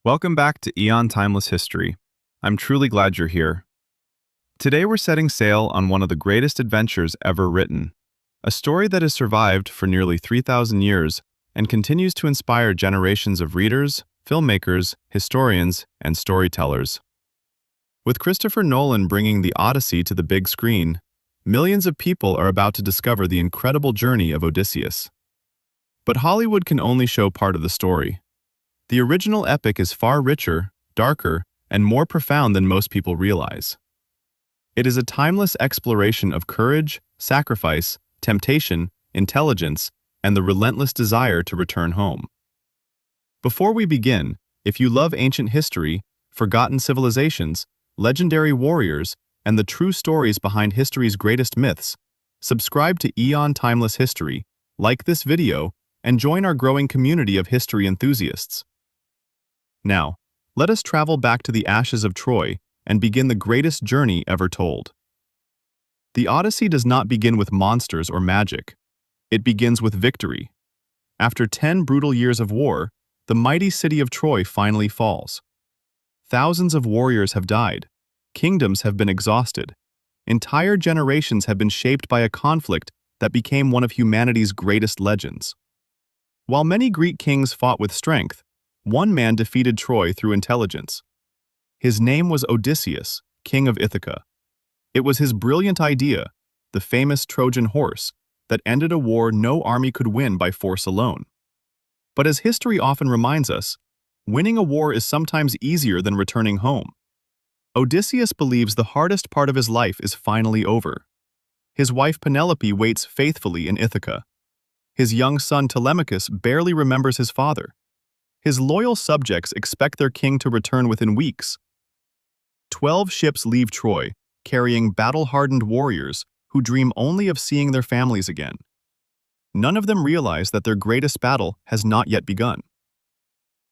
Welcome back to Eon Timeless History. I'm truly glad you're here. Today we're setting sail on one of the greatest adventures ever written, a story that has survived for nearly 3,000 years and continues to inspire generations of readers, filmmakers, historians, and storytellers. With Christopher Nolan bringing the Odyssey to the big screen, millions of people are about to discover the incredible journey of Odysseus. But Hollywood can only show part of the story. The original epic is far richer, darker, and more profound than most people realize. It is a timeless exploration of courage, sacrifice, temptation, intelligence, and the relentless desire to return home. Before we begin, if you love ancient history, forgotten civilizations, legendary warriors, and the true stories behind history's greatest myths, subscribe to Eon Timeless History, like this video, and join our growing community of history enthusiasts. Now, let us travel back to the ashes of Troy and begin the greatest journey ever told. The Odyssey does not begin with monsters or magic. It begins with victory. After 10 brutal years of war, the mighty city of Troy finally falls. Thousands of warriors have died. Kingdoms have been exhausted. Entire generations have been shaped by a conflict that became one of humanity's greatest legends. While many Greek kings fought with strength, one man defeated Troy through intelligence. His name was Odysseus, King of Ithaca. It was his brilliant idea, the famous Trojan Horse, that ended a war no army could win by force alone. But as history often reminds us, winning a war is sometimes easier than returning home. Odysseus believes the hardest part of his life is finally over. His wife Penelope waits faithfully in Ithaca. His young son Telemachus barely remembers his father. His loyal subjects expect their king to return within weeks. 12 ships leave Troy, carrying battle-hardened warriors who dream only of seeing their families again. None of them realize that their greatest battle has not yet begun.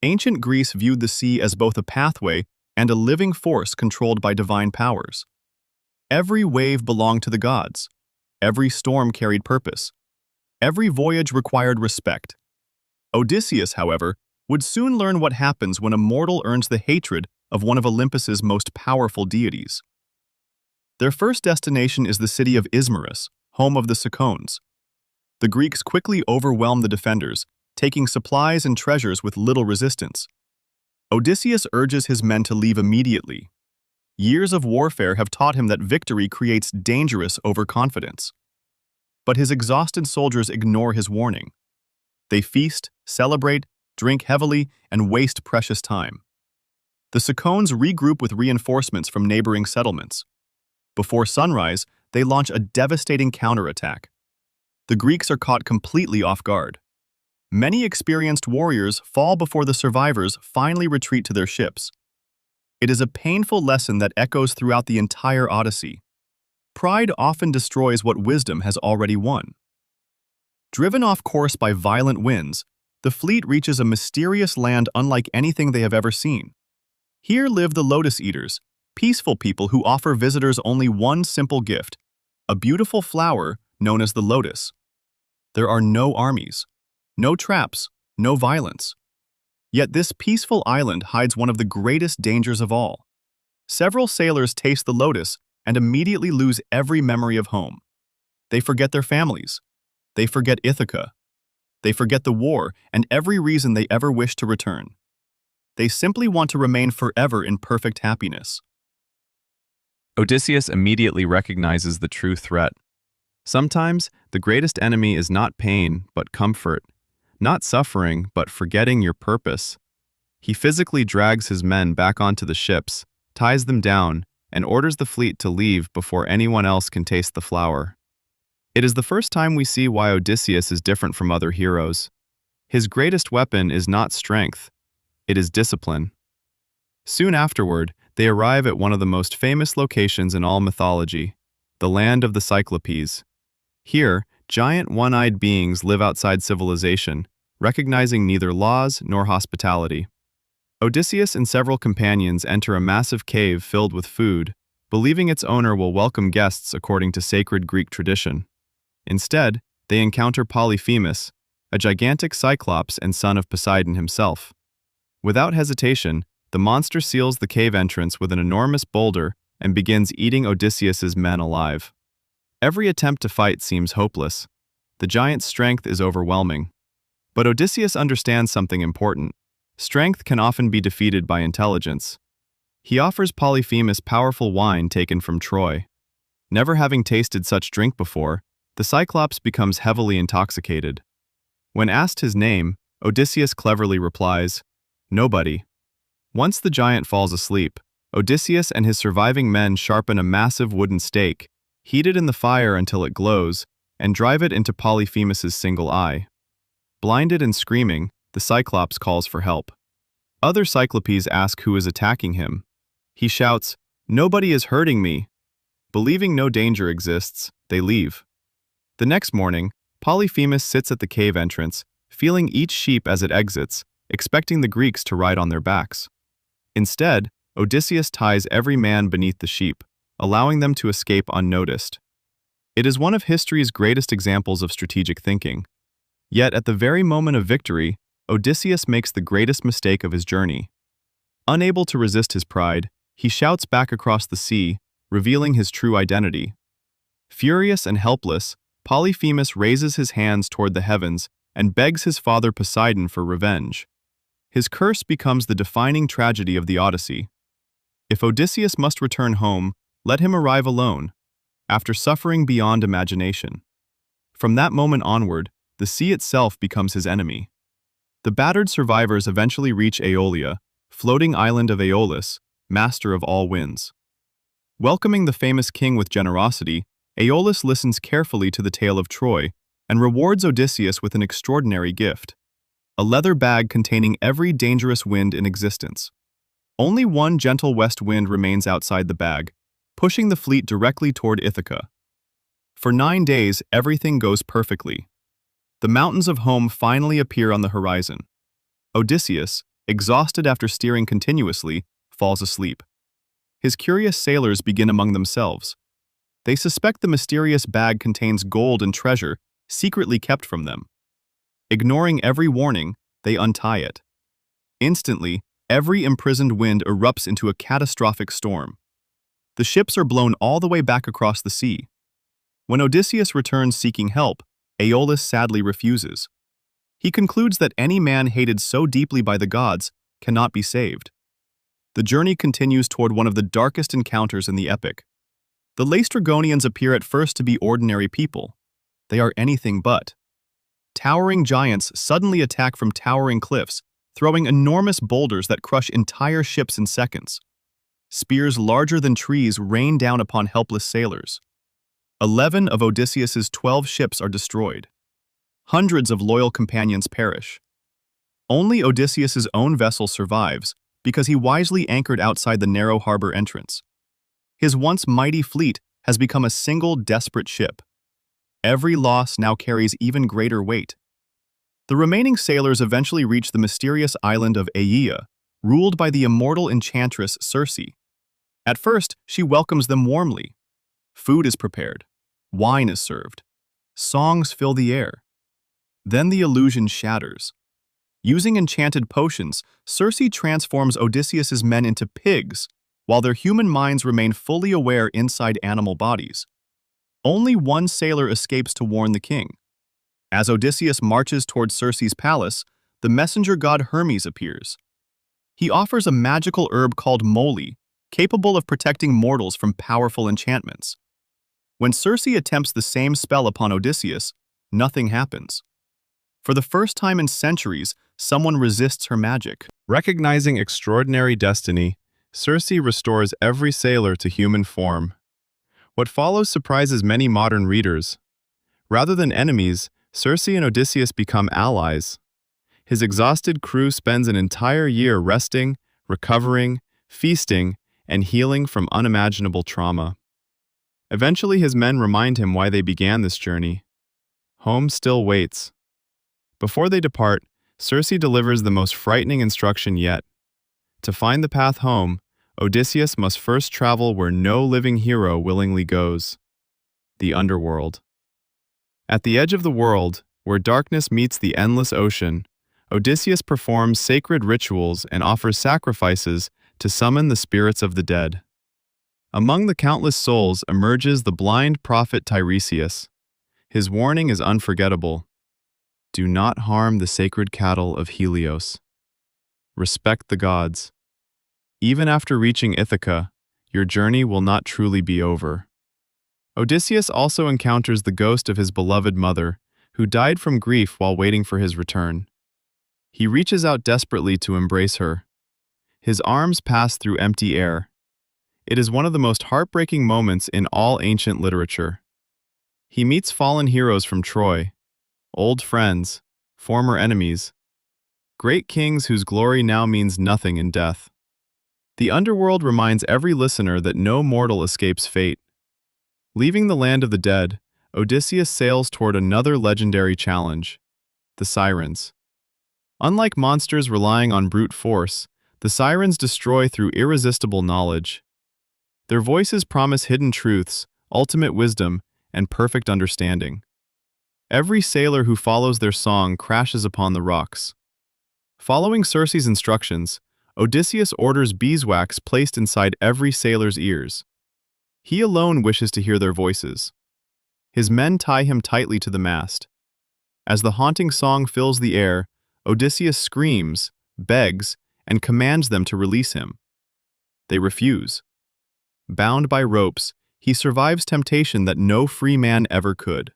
Ancient Greece viewed the sea as both a pathway and a living force controlled by divine powers. Every wave belonged to the gods. Every storm carried purpose. Every voyage required respect. Odysseus, however, would soon learn what happens when a mortal earns the hatred of one of Olympus's most powerful deities. Their first destination is the city of Ismarus, home of the Cicons. The Greeks quickly overwhelm the defenders, taking supplies and treasures with little resistance. Odysseus urges his men to leave immediately. Years of warfare have taught him that victory creates dangerous overconfidence. But his exhausted soldiers ignore his warning. They feast, celebrate, drink heavily, and waste precious time. The Cicons regroup with reinforcements from neighboring settlements. Before sunrise, they launch a devastating counterattack. The Greeks are caught completely off guard. Many experienced warriors fall before the survivors finally retreat to their ships. It is a painful lesson that echoes throughout the entire Odyssey. Pride often destroys what wisdom has already won. Driven off course by violent winds, the fleet reaches a mysterious land unlike anything they have ever seen. Here live the Lotus-Eaters, peaceful people who offer visitors only one simple gift, a beautiful flower known as the lotus. There are no armies, no traps, no violence. Yet this peaceful island hides one of the greatest dangers of all. Several sailors taste the lotus and immediately lose every memory of home. They forget their families. They forget Ithaca. They forget the war and every reason they ever wished to return. They simply want to remain forever in perfect happiness. Odysseus immediately recognizes the true threat. Sometimes, the greatest enemy is not pain, but comfort. Not suffering, but forgetting your purpose. He physically drags his men back onto the ships, ties them down, and orders the fleet to leave before anyone else can taste the flower. It is the first time we see why Odysseus is different from other heroes. His greatest weapon is not strength, it is discipline. Soon afterward, they arrive at one of the most famous locations in all mythology, the land of the Cyclopes. Here, giant one-eyed beings live outside civilization, recognizing neither laws nor hospitality. Odysseus and several companions enter a massive cave filled with food, believing its owner will welcome guests according to sacred Greek tradition. Instead, they encounter Polyphemus, a gigantic Cyclops and son of Poseidon himself. Without hesitation, the monster seals the cave entrance with an enormous boulder and begins eating Odysseus's men alive. Every attempt to fight seems hopeless. The giant's strength is overwhelming. But Odysseus understands something important. Strength can often be defeated by intelligence. He offers Polyphemus powerful wine taken from Troy. Never having tasted such drink before, the Cyclops becomes heavily intoxicated. When asked his name, Odysseus cleverly replies, "Nobody." Once the giant falls asleep, Odysseus and his surviving men sharpen a massive wooden stake, heat it in the fire until it glows, and drive it into Polyphemus's single eye. Blinded and screaming, the Cyclops calls for help. Other Cyclopes ask who is attacking him. He shouts, "Nobody is hurting me." Believing no danger exists, they leave. The next morning, Polyphemus sits at the cave entrance, feeling each sheep as it exits, expecting the Greeks to ride on their backs. Instead, Odysseus ties every man beneath the sheep, allowing them to escape unnoticed. It is one of history's greatest examples of strategic thinking. Yet at the very moment of victory, Odysseus makes the greatest mistake of his journey. Unable to resist his pride, he shouts back across the sea, revealing his true identity. Furious and helpless, Polyphemus raises his hands toward the heavens and begs his father Poseidon for revenge. His curse becomes the defining tragedy of the Odyssey. If Odysseus must return home, let him arrive alone, after suffering beyond imagination. From that moment onward, the sea itself becomes his enemy. The battered survivors eventually reach Aeolia, floating island of Aeolus, master of all winds. Welcoming the famous king with generosity, Aeolus listens carefully to the tale of Troy and rewards Odysseus with an extraordinary gift: a leather bag containing every dangerous wind in existence. Only one gentle west wind remains outside the bag, pushing the fleet directly toward Ithaca. For 9 days, everything goes perfectly. The mountains of home finally appear on the horizon. Odysseus, exhausted after steering continuously, falls asleep. His curious sailors begin among themselves. They suspect the mysterious bag contains gold and treasure secretly kept from them. Ignoring every warning, they untie it. Instantly, every imprisoned wind erupts into a catastrophic storm. The ships are blown all the way back across the sea. When Odysseus returns seeking help, Aeolus sadly refuses. He concludes that any man hated so deeply by the gods cannot be saved. The journey continues toward one of the darkest encounters in the epic. The Laestrygonians appear at first to be ordinary people. They are anything but. Towering giants suddenly attack from towering cliffs, throwing enormous boulders that crush entire ships in seconds. Spears larger than trees rain down upon helpless sailors. 11 of Odysseus's 12 ships are destroyed. Hundreds of loyal companions perish. Only Odysseus's own vessel survives because he wisely anchored outside the narrow harbor entrance. His once mighty fleet has become a single desperate ship. Every loss now carries even greater weight. The remaining sailors eventually reach the mysterious island of Aeaea, ruled by the immortal enchantress Circe. At first, she welcomes them warmly. Food is prepared. Wine is served. Songs fill the air. Then the illusion shatters. Using enchanted potions, Circe transforms Odysseus's men into pigs, while their human minds remain fully aware inside animal bodies. Only one sailor escapes to warn the king. As Odysseus marches toward Circe's palace, the messenger god Hermes appears. He offers a magical herb called moly, capable of protecting mortals from powerful enchantments. When Circe attempts the same spell upon Odysseus, nothing happens. For the first time in centuries, someone resists her magic. Recognizing extraordinary destiny, Circe restores every sailor to human form. What follows surprises many modern readers. Rather than enemies, Circe and Odysseus become allies. His exhausted crew spends an entire year resting, recovering, feasting, and healing from unimaginable trauma. Eventually, his men remind him why they began this journey. Home still waits. Before they depart, Circe delivers the most frightening instruction yet. To find the path home, Odysseus must first travel where no living hero willingly goes: the Underworld. At the edge of the world, where darkness meets the endless ocean, Odysseus performs sacred rituals and offers sacrifices to summon the spirits of the dead. Among the countless souls emerges the blind prophet Tiresias. His warning is unforgettable. Do not harm the sacred cattle of Helios. Respect the gods. Even after reaching Ithaca, your journey will not truly be over. Odysseus also encounters the ghost of his beloved mother, who died from grief while waiting for his return. He reaches out desperately to embrace her. His arms pass through empty air. It is one of the most heartbreaking moments in all ancient literature. He meets fallen heroes from Troy, old friends, former enemies, great kings whose glory now means nothing in death. The Underworld reminds every listener that no mortal escapes fate. Leaving the land of the dead, Odysseus sails toward another legendary challenge, the Sirens. Unlike monsters relying on brute force, the Sirens destroy through irresistible knowledge. Their voices promise hidden truths, ultimate wisdom, and perfect understanding. Every sailor who follows their song crashes upon the rocks. Following Circe's instructions, Odysseus orders beeswax placed inside every sailor's ears. He alone wishes to hear their voices. His men tie him tightly to the mast. As the haunting song fills the air, Odysseus screams, begs, and commands them to release him. They refuse. Bound by ropes, he survives temptation that no free man ever could.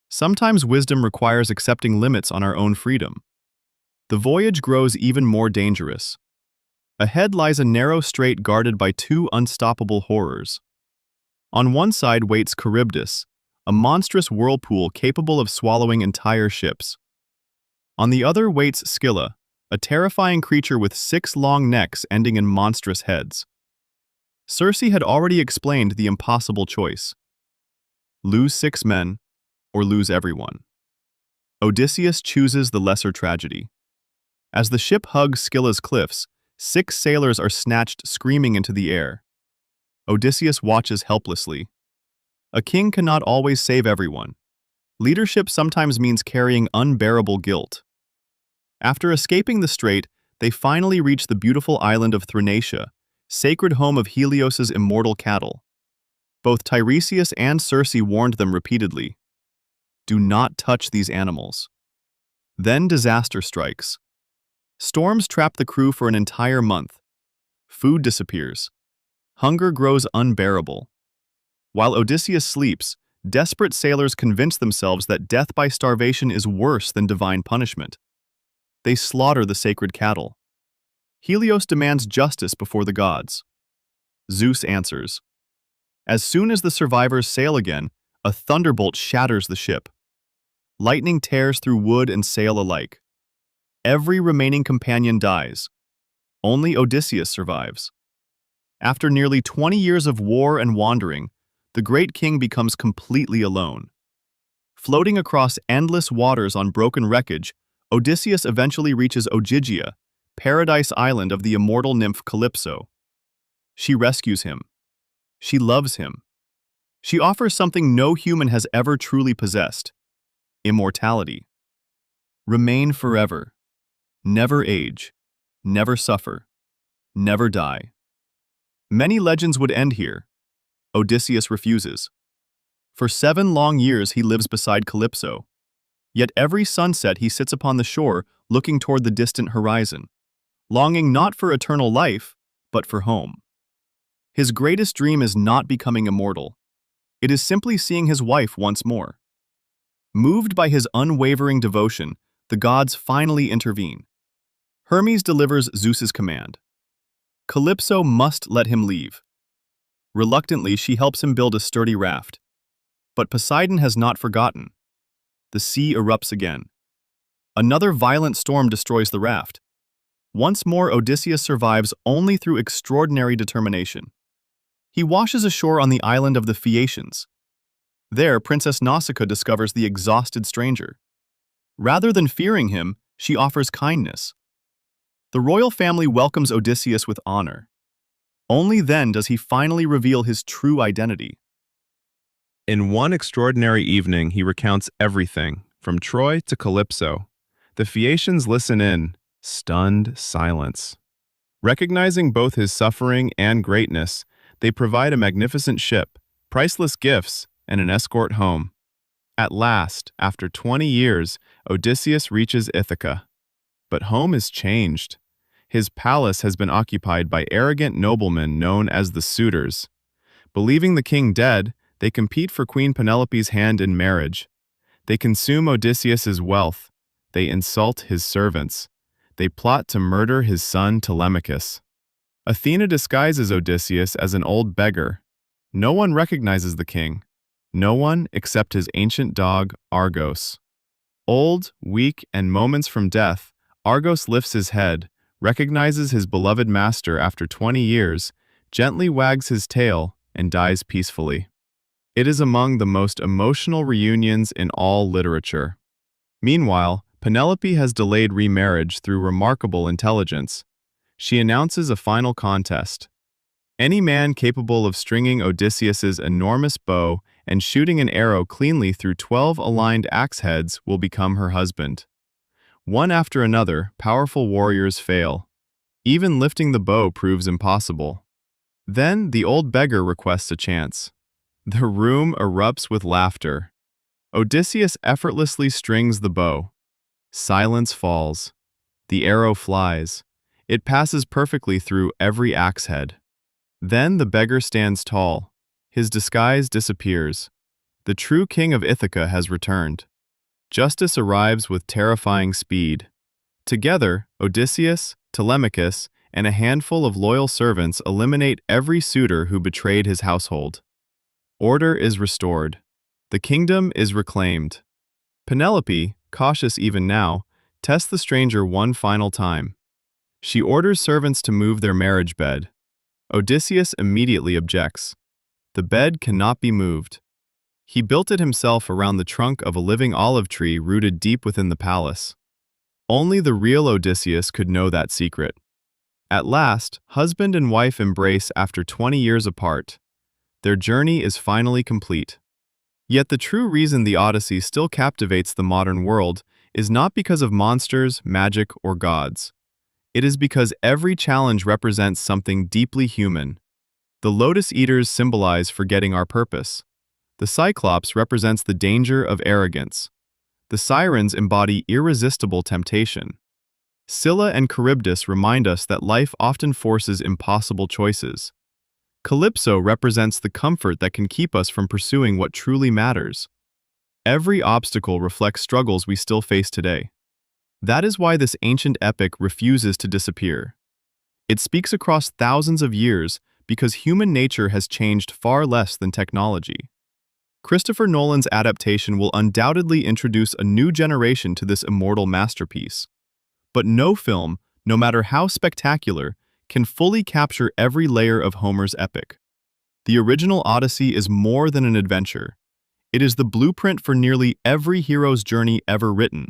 Sometimes wisdom requires accepting limits on our own freedom. The voyage grows even more dangerous. Ahead lies a narrow strait guarded by two unstoppable horrors. On one side waits Charybdis, a monstrous whirlpool capable of swallowing entire ships. On the other waits Scylla, a terrifying creature with 6 long necks ending in monstrous heads. Circe had already explained the impossible choice. Lose 6 men, or lose everyone. Odysseus chooses the lesser tragedy. As the ship hugs Scylla's cliffs, 6 sailors are snatched screaming into the air. Odysseus watches helplessly. A king cannot always save everyone. Leadership sometimes means carrying unbearable guilt. After escaping the strait, they finally reach the beautiful island of Thrinacia, sacred home of Helios's immortal cattle. Both Tiresias and Circe warned them repeatedly. Do not touch these animals. Then disaster strikes. Storms trap the crew for an entire month. Food disappears. Hunger grows unbearable. While Odysseus sleeps, desperate sailors convince themselves that death by starvation is worse than divine punishment. They slaughter the sacred cattle. Helios demands justice before the gods. Zeus answers. As soon as the survivors sail again, a thunderbolt shatters the ship. Lightning tears through wood and sail alike. Every remaining companion dies. Only Odysseus survives. After nearly 20 years of war and wandering, the great king becomes completely alone. Floating across endless waters on broken wreckage, Odysseus eventually reaches Ogygia, paradise island of the immortal nymph Calypso. She rescues him. She loves him. She offers something no human has ever truly possessed: immortality. Remain forever. Never age. Never suffer. Never die. Many legends would end here. Odysseus refuses. For 7 long years he lives beside Calypso. Yet every sunset he sits upon the shore looking toward the distant horizon, longing not for eternal life, but for home. His greatest dream is not becoming immortal. It is simply seeing his wife once more. Moved by his unwavering devotion, the gods finally intervene. Hermes delivers Zeus's command. Calypso must let him leave. Reluctantly, she helps him build a sturdy raft. But Poseidon has not forgotten. The sea erupts again. Another violent storm destroys the raft. Once more, Odysseus survives only through extraordinary determination. He washes ashore on the island of the Phaeacians. There, Princess Nausicaa discovers the exhausted stranger. Rather than fearing him, she offers kindness. The royal family welcomes Odysseus with honor. Only then does he finally reveal his true identity. In one extraordinary evening, he recounts everything, from Troy to Calypso. The Phaeacians listen in, stunned silence. Recognizing both his suffering and greatness, they provide a magnificent ship, priceless gifts, and an escort home. At last, after 20 years, Odysseus reaches Ithaca. But home is changed. His palace has been occupied by arrogant noblemen known as the suitors. Believing the king dead, they compete for Queen Penelope's hand in marriage. They consume Odysseus's wealth. They insult his servants. They plot to murder his son Telemachus. Athena disguises Odysseus as an old beggar. No one recognizes the king. No one except his ancient dog, Argos. Old, weak, and moments from death, Argos lifts his head, recognizes his beloved master after 20 years, gently wags his tail, and dies peacefully. It is among the most emotional reunions in all literature. Meanwhile, Penelope has delayed remarriage through remarkable intelligence. She announces a final contest. Any man capable of stringing Odysseus's enormous bow and shooting an arrow cleanly through 12 aligned axe heads will become her husband. One after another, powerful warriors fail. Even lifting the bow proves impossible. Then the old beggar requests a chance. The room erupts with laughter. Odysseus effortlessly strings the bow. Silence falls. The arrow flies. It passes perfectly through every axe head. Then the beggar stands tall. His disguise disappears. The true King of Ithaca has returned. Justice arrives with terrifying speed. Together, Odysseus, Telemachus, and a handful of loyal servants eliminate every suitor who betrayed his household. Order is restored. The kingdom is reclaimed. Penelope, cautious even now, tests the stranger one final time. She orders servants to move their marriage bed. Odysseus immediately objects. The bed cannot be moved. He built it himself around the trunk of a living olive tree rooted deep within the palace. Only the real Odysseus could know that secret. At last, husband and wife embrace after 20 years apart. Their journey is finally complete. Yet the true reason the Odyssey still captivates the modern world is not because of monsters, magic, or gods. It is because every challenge represents something deeply human. The Lotus-Eaters symbolize forgetting our purpose. The Cyclops represents the danger of arrogance. The Sirens embody irresistible temptation. Scylla and Charybdis remind us that life often forces impossible choices. Calypso represents the comfort that can keep us from pursuing what truly matters. Every obstacle reflects struggles we still face today. That is why this ancient epic refuses to disappear. It speaks across thousands of years because human nature has changed far less than technology. Christopher Nolan's adaptation will undoubtedly introduce a new generation to this immortal masterpiece. But no film, no matter how spectacular, can fully capture every layer of Homer's epic. The original Odyssey is more than an adventure. It is the blueprint for nearly every hero's journey ever written.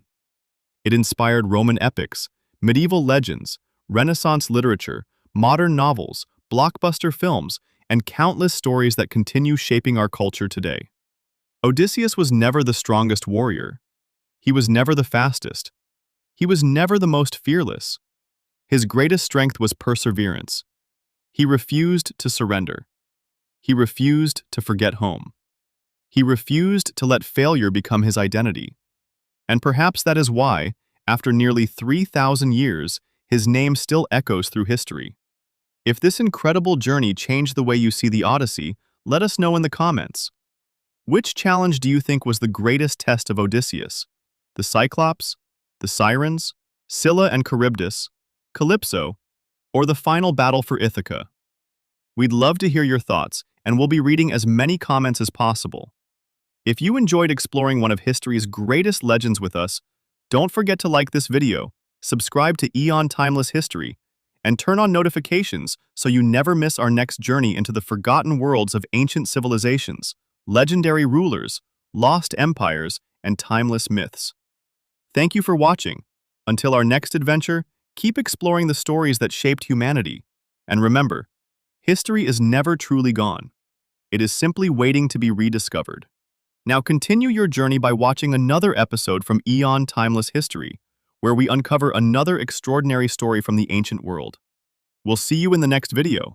It inspired Roman epics, medieval legends, Renaissance literature, modern novels, blockbuster films, and countless stories that continue shaping our culture today. Odysseus was never the strongest warrior. He was never the fastest. He was never the most fearless. His greatest strength was perseverance. He refused to surrender. He refused to forget home. He refused to let failure become his identity. And perhaps that is why, after nearly 3,000 years, his name still echoes through history. If this incredible journey changed the way you see the Odyssey, let us know in the comments. Which challenge do you think was the greatest test of Odysseus? The Cyclops, the Sirens, Scylla and Charybdis, Calypso, or the final battle for Ithaca? We'd love to hear your thoughts, and we'll be reading as many comments as possible. If you enjoyed exploring one of history's greatest legends with us, don't forget to like this video, subscribe to Eon Timeless History, and turn on notifications so you never miss our next journey into the forgotten worlds of ancient civilizations, legendary rulers, lost empires, and timeless myths. Thank you for watching. Until our next adventure, keep exploring the stories that shaped humanity. And remember, history is never truly gone. It is simply waiting to be rediscovered. Now continue your journey by watching another episode from Eon Timeless History, where we uncover another extraordinary story from the ancient world. We'll see you in the next video.